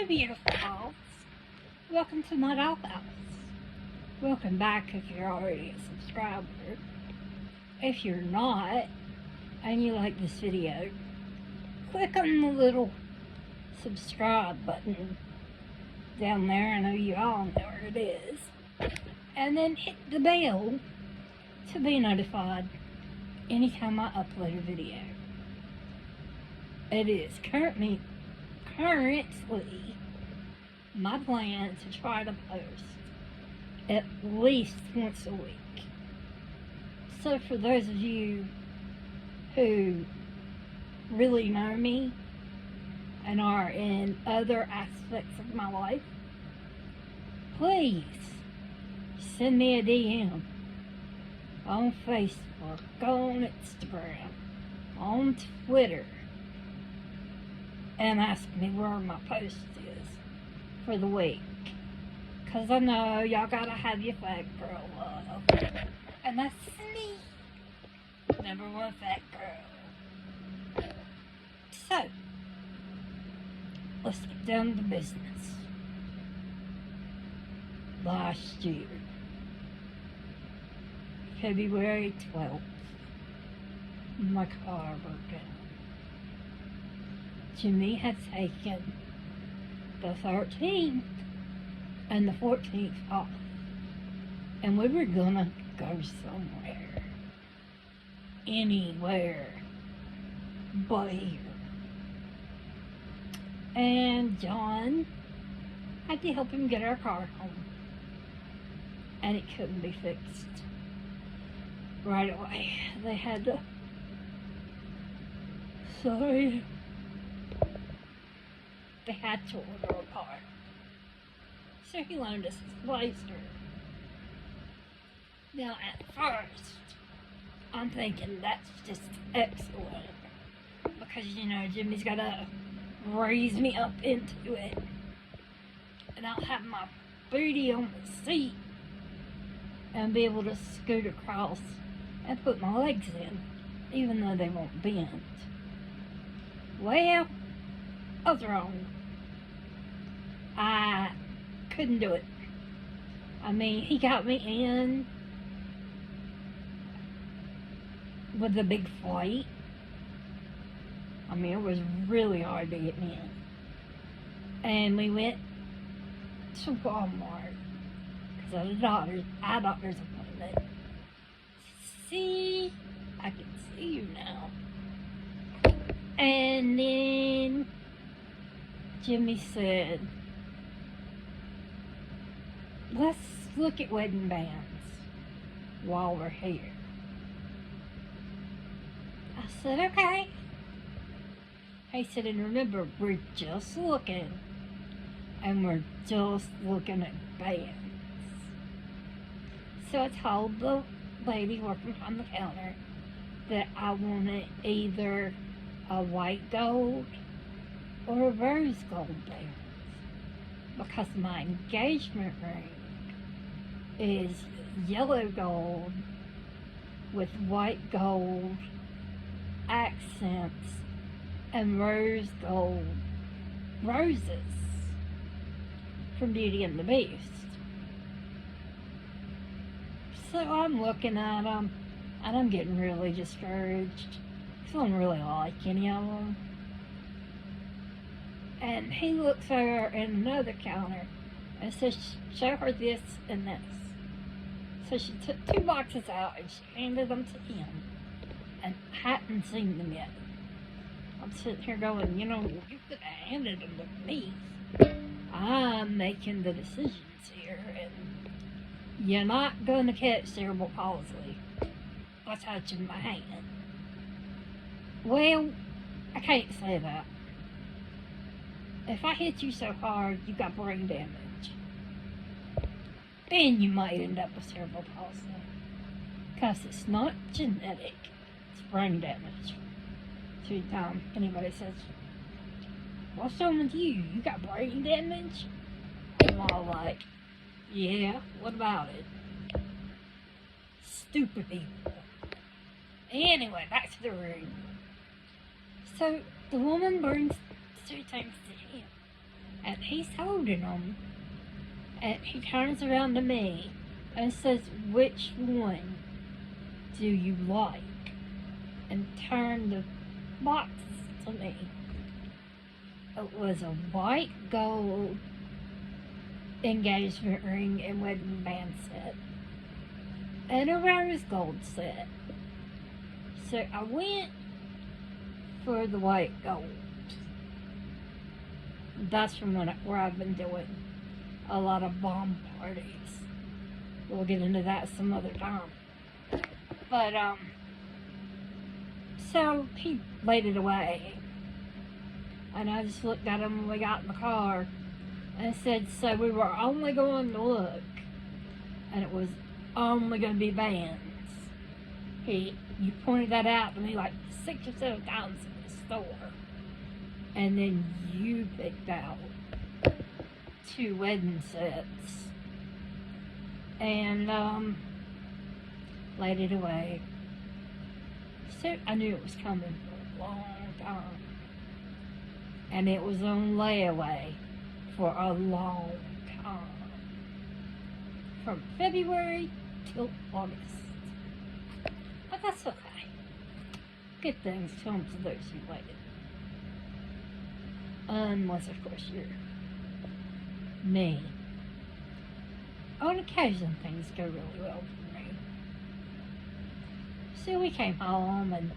Hello, beautiful dolls. Welcome to my dollhouse. Welcome back if you're already a subscriber. If you're not, and you like this video, click on the little subscribe button down there. I know you all know where it is. And then hit the bell to be notified anytime I upload a video. It is currently my plan to try to post at least once a week. So for those of you who really know me and are in other aspects of my life, please send me a DM on Facebook, on Instagram, on Twitter, and ask me where my post is for the week. Because I know y'all gotta have your fat girl love. And that's me. Number one fat girl. So, let's get down to business. Last year, February 12th, my car broke down. Jimmy had taken the 13th and the 14th off, and we were gonna go somewhere, anywhere but here. And John had to help him get our car home, and it couldn't be fixed right away. They had to, they had to order a part. So he loaned us his blazer. Now at first, I'm thinking that's just excellent. Because, you know, Jimmy's gotta raise me up into it. And I'll have my booty on the seat. And be able to scoot across and put my legs in. Even though they won't bend. Well, I was wrong. I couldn't do it. I mean, he got me in with a big flight. I mean, it was really hard to get me in. And we went to Walmart because I had a doctor's appointment. See, I can see you now. And then Jimmy said, let's look at wedding bands while we're here. I said, okay. He said, and remember, we're just looking, and we're just looking at bands. So I told the lady working on the counter that I wanted either a white gold or a rose gold band, because my engagement ring is yellow gold with white gold accents and rose gold roses from Beauty and the Beast. So I'm looking at them and I'm getting really discouraged because I don't really like any of them. And he looks over at another counter and says, show her this and this. So she took 2 boxes out and she handed them to him. And hadn't seen them yet. I'm sitting here going, you know, you could have handed them to me. I'm making the decisions here, and you're not going to catch cerebral palsy by touching my hand. Well, I can't say that. If I hit you so hard, you got brain damage. Then you might end up with cerebral palsy. Because it's not genetic, it's brain damage. So anybody says, what's wrong with you? You got brain damage? I'm all like, yeah, what about it? Stupid people. Anyway, back to the room. So the woman brings 2 things to him. and he's holding them, and he turns around to me and says, "Which one do you like?" and turned the box to me. It was a white gold engagement ring and wedding band set, and a rose gold set. So I went for the white gold. That's from where I've been doing a lot of bomb parties. We'll get into that some other time. But, so he laid it away. And I just looked at him when we got in the car and said, "So we were only going to look, and it was only going to be bands." You pointed that out to me like 6 or 7 times in the store. And then you picked out 2 wedding sets. And, laid it away. So I knew it was coming for a long time. And it was on layaway for a long time. From February till August. But that's okay. Good things come to those who waited. Unless, of course, you're me. On occasion, things go really well for me. So we came home and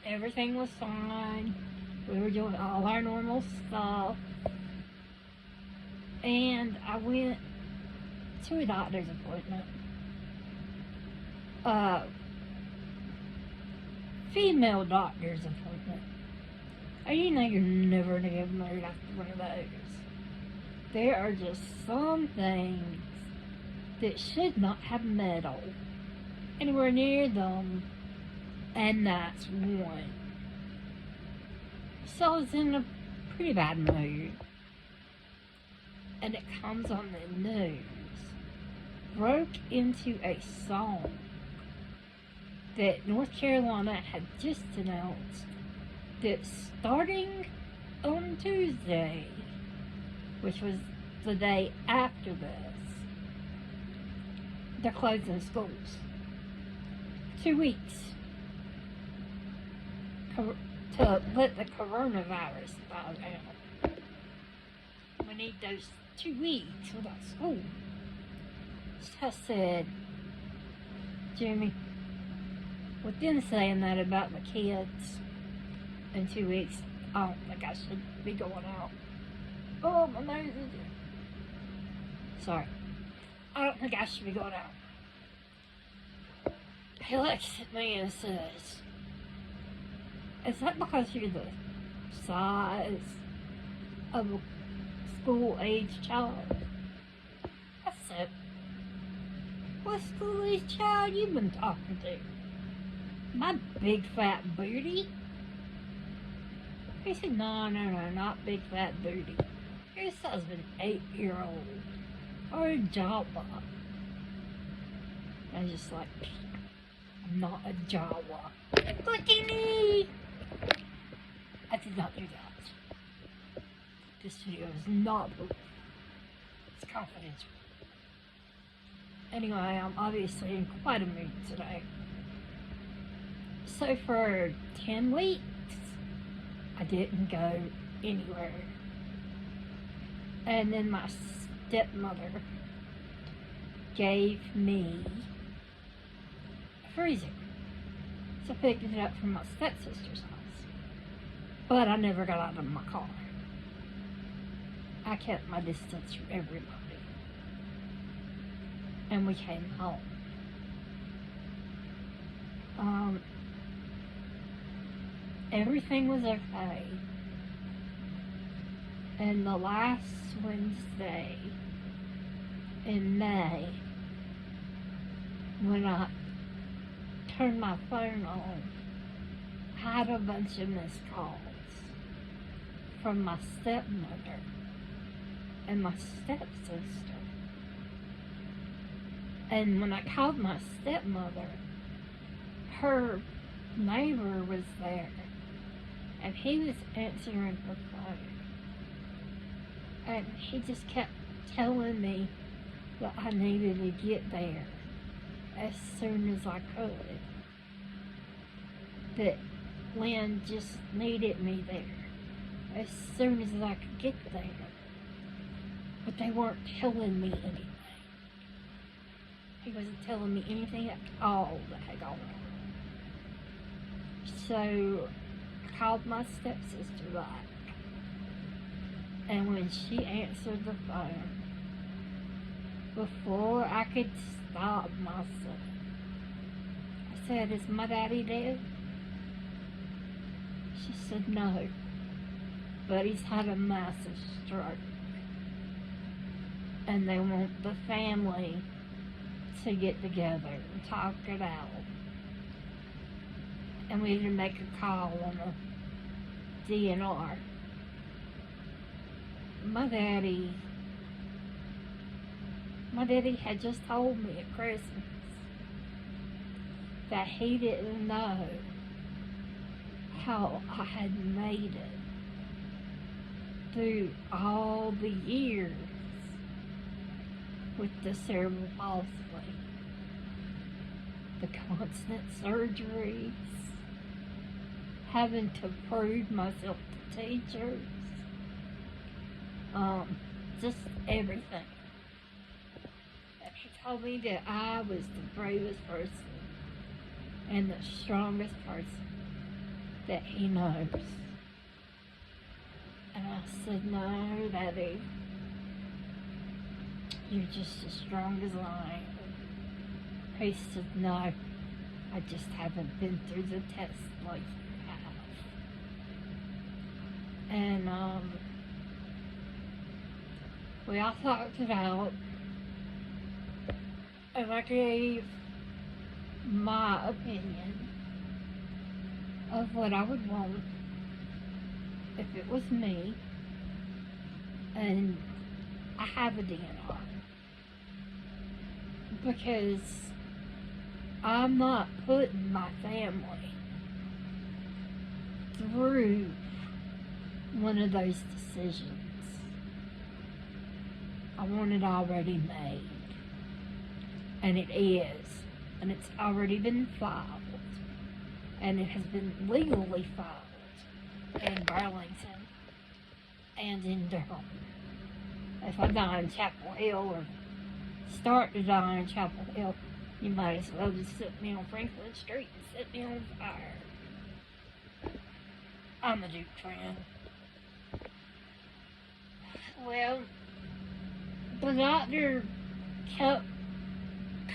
everything was fine. We were doing all our normal stuff. And I went to a doctor's appointment. Female doctor's appointment. And you know you're never gonna get married after one of those. There are just some things that should not have metal anywhere near them, and that's one. So I was in a pretty bad mood, and it comes on the news, broke into a song that North Carolina had just announced that starting on Tuesday, which was the day after this, they're closing schools. 2 weeks to let the coronavirus die down. We need those 2 weeks without school. So I said, Jimmy, with them saying that about the kids in 2 weeks, I don't think I should be going out. Oh, my nose is... Sorry. I don't think I should be going out. He looks at me and says, "Is that because you're the size of a school-age child?" I said, "What school-age child you been talking to? My big fat booty?" He said, no, not big fat booty. You're the size of an 8-year-old or a Jawa. I was just like, I'm not a Jawa. Clickety! I did not do that. This video is not proof. It's confidential. Anyway, I'm obviously in quite a mood today. So for 10 weeks, I didn't go anywhere. And then my stepmother gave me a freezer. So I picked it up from my stepsister's house. But I never got out of my car. I kept my distance from everybody. And we came home. Everything was okay. And the last Wednesday in May, when I turned my phone on, I had a bunch of missed calls from my stepmother and my stepsister. And when I called my stepmother, her neighbor was there, and he was answering her phone. And he just kept telling me that I needed to get there as soon as I could. That Lynn just needed me there as soon as I could get there. But they weren't telling me anything. He wasn't telling me anything at all that had gone on. So I called my stepsister back. And when she answered the phone, before I could stop myself, I said, "Is my daddy dead?" She said, "No, but he's had a massive stroke. And they want the family to get together and talk it out. And we need to make a call on a DNR." My daddy had just told me at Christmas that he didn't know how I had made it through all the years with the cerebral palsy, the constant surgeries, having to prove myself to teachers, just everything. And he told me that I was the bravest person and the strongest person that he knows. And I said, "No, Daddy, you're just as strong as I am." He said, "No, I just haven't been through the test like you have." And we all talked it out, and I gave my opinion of what I would want if it was me, and I have a DNR, because I'm not putting my family through one of those decisions. I want it already made, and it is, and it's already been filed, and it has been legally filed in Burlington and in Durham. If I die in Chapel Hill or start to die in Chapel Hill, you might as well just set me on Franklin Street and set me on fire. I'm a Duke fan. Well, the doctor kept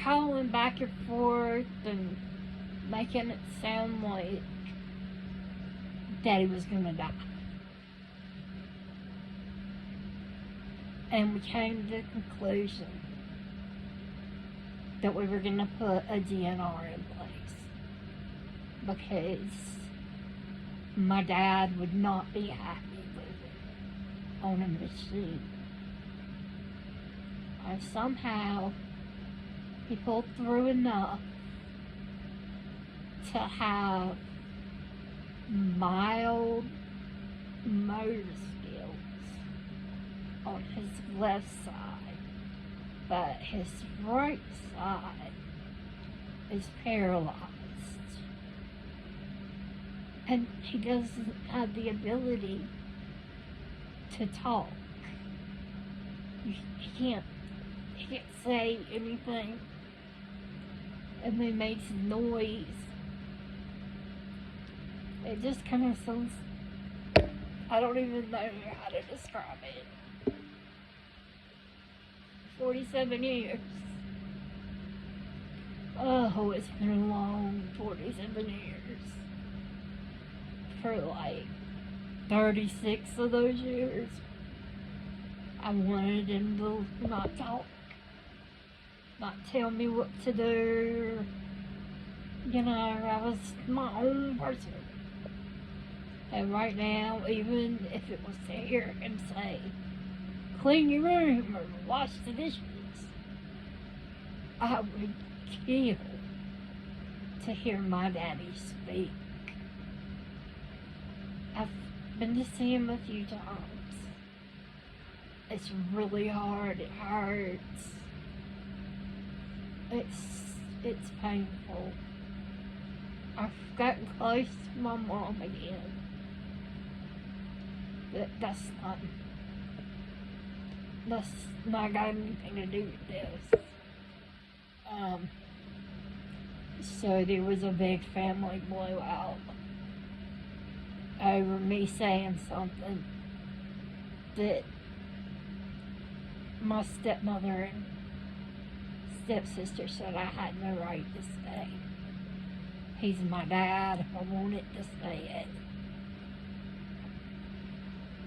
calling back and forth and making it sound like Daddy was gonna die. And we came to the conclusion that we were gonna put a DNR in place, because my dad would not be happy with it on a machine. And somehow he pulled through enough to have mild motor skills on his left side, but his right side is paralyzed. And he doesn't have the ability to talk. He can't say anything. And he makes noise. It just kind of sounds, I don't even know how to describe it. 47 years. Oh, it's been a long 47 years. For like 36 of those years, I wanted him to not talk, not tell me what to do. You know, I was my own person. And right now, even if it was to hear him say, "Clean your room" or "Wash the dishes," I would kill to hear my daddy speak. I've been to see him a few times, It's really hard. It hurts. It's painful. I've gotten close to my mom again. That's not got anything to do with this. So there was a big family blowout over me saying something that my stepmother and stepsister said I had no right to say. He's my dad. I wanted to say it.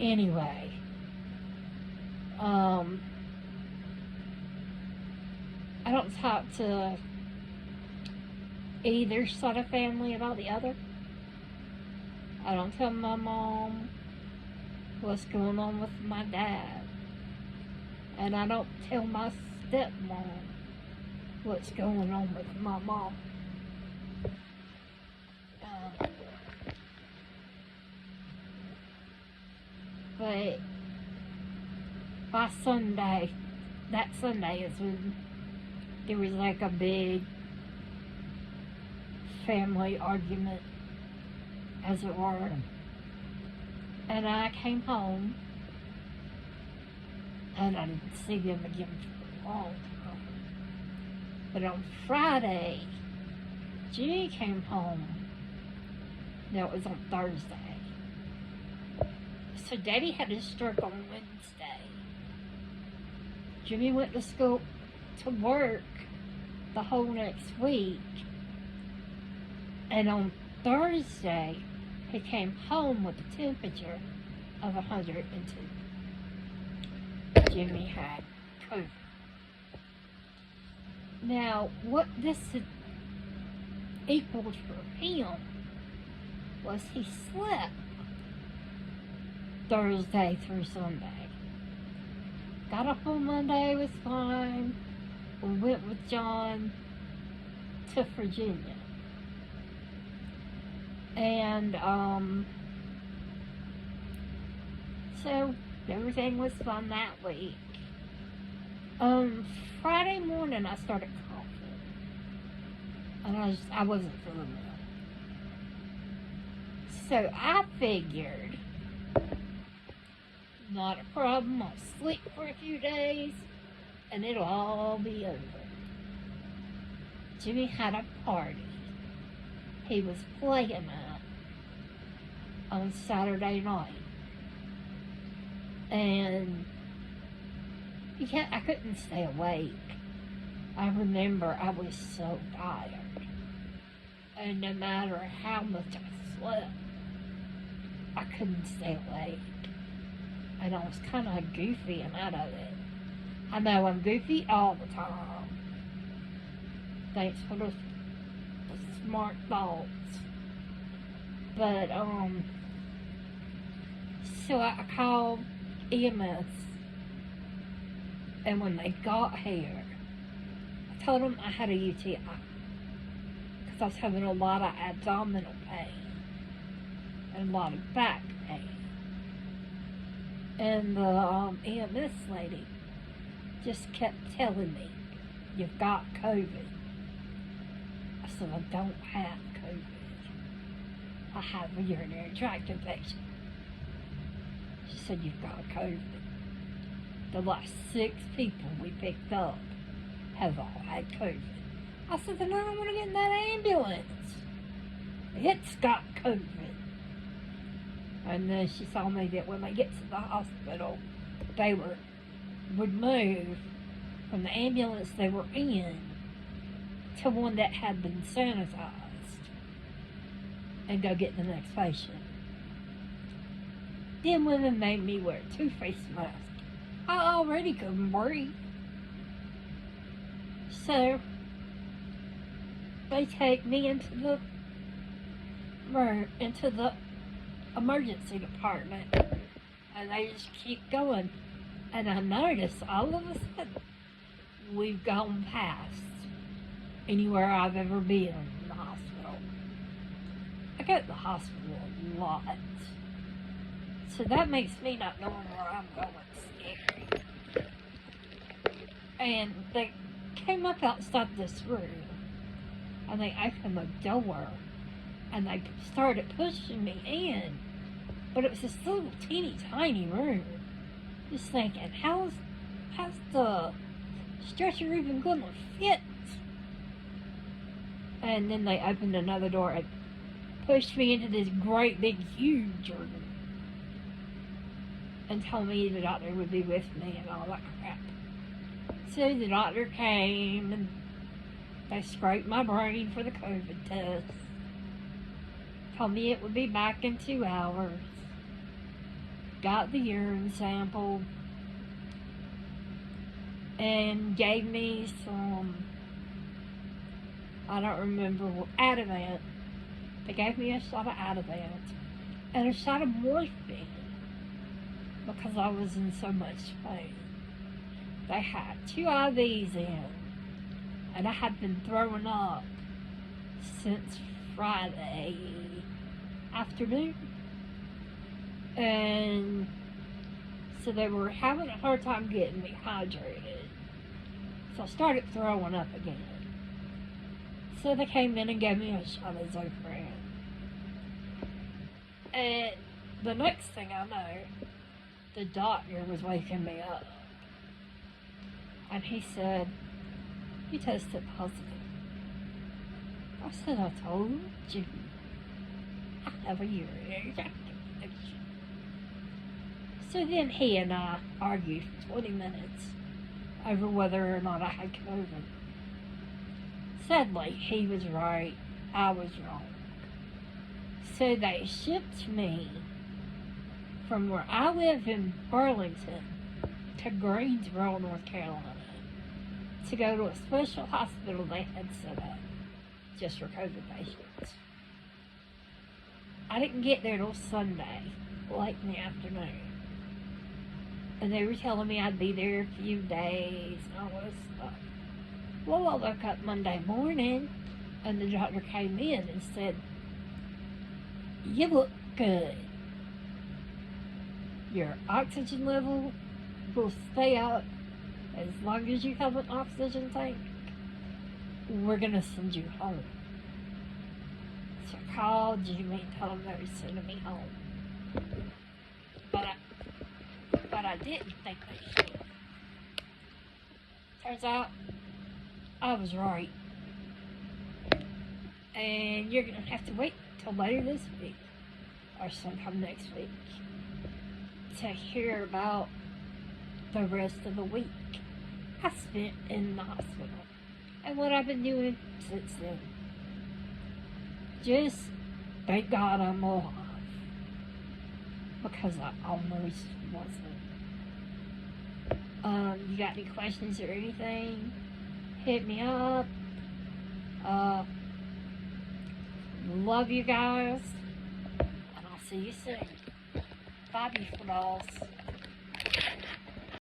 Anyway, I don't talk to either side of family about the other. I don't tell my mom what's going on with my dad. And I don't tell my stepmom what's going on with my mom. But by Sunday, that Sunday is when there was like a big family argument, as it were. And I came home, and I didn't see them again for a long time. But on Friday, Jimmy came home. No, it was on Thursday. So Daddy had his stroke on Wednesday. Jimmy went to school, to work the whole next week. And on Thursday, he came home with a temperature of 102. Jimmy had COVID. Now, what this equaled for him was he slept Thursday through Sunday. Got up on Monday, was fine. We went with John to Virginia. And, so everything was fun that week. Friday morning I started coughing. And I wasn't feeling well. So I figured, not a problem, I'll sleep for a few days and it'll all be over. Jimmy had a party he was playing at on Saturday night. And I couldn't stay awake. I remember I was so tired. And no matter how much I slept, I couldn't stay awake. And I was kind of goofy and out of it. I know I'm goofy all the time. Thanks for the smart thoughts. But, so I called EMS. And when they got here, I told them I had a UTI. Because I was having a lot of abdominal pain. And a lot of back pain. And the EMS lady just kept telling me, you've got COVID. I said, I don't have COVID. I have a urinary tract infection. She said, you've got COVID. The last 6 people we picked up have all had COVID. I said, then I don't want to get in that ambulance. It's got COVID. And then she told me that when they get to the hospital, they would move from the ambulance they were in to one that had been sanitized and go get the next patient. Then when they made me wear 2 face masks, I already couldn't breathe. So they take me into the emergency department, and they just keep going. And I notice all of a sudden we've gone past anywhere I've ever been in the hospital. I go to the hospital a lot. So that makes me not knowing where I'm going scary. And they came up outside this room, and they opened the door, and they started pushing me in. But it was this little teeny tiny room. Just thinking, how's the stretcher even gonna fit? And then they opened another door and pushed me into this great big huge room and told me the doctor would be with me and all that crap. So the doctor came and they scraped my brain for the COVID test. Told me it would be back in 2 hours. Got the urine sample and gave me some, I don't remember what, Ativan. They gave me a shot of Ativan and a shot of morphine because I was in so much pain. They had 2 IVs in, and I had been throwing up since Friday afternoon. And so they were having a hard time getting me hydrated. So I started throwing up again. So they came in and gave me a shot of Zofran. And the next thing I know, the doctor was waking me up. And he said, "You tested positive." I said, "I told you. I have a urinary tract infection." So then he and I argued for 20 minutes over whether or not I had COVID. Sadly, he was right, I was wrong. So they shipped me from where I live in Burlington to Greensboro, North Carolina, to go to a special hospital they had set up just for COVID patients. I didn't get there till Sunday, late in the afternoon. And they were telling me I'd be there a few days and all this stuff. Well, I woke up Monday morning and the doctor came in and said, "You look good. Your oxygen level will stay up as long as you have an oxygen tank. We're going to send you home." So I called Jimmy and told him they were sending me home. But I didn't think they should. Turns out I was right. And you're going to have to wait till later this week or sometime next week to hear about the rest of the week I spent in the hospital and what I've been doing since then. Just thank God I'm alive, because I almost wasn't. You got any questions or anything? Hit me up. Love you guys, and I'll see you soon. Bye, beautiful dolls.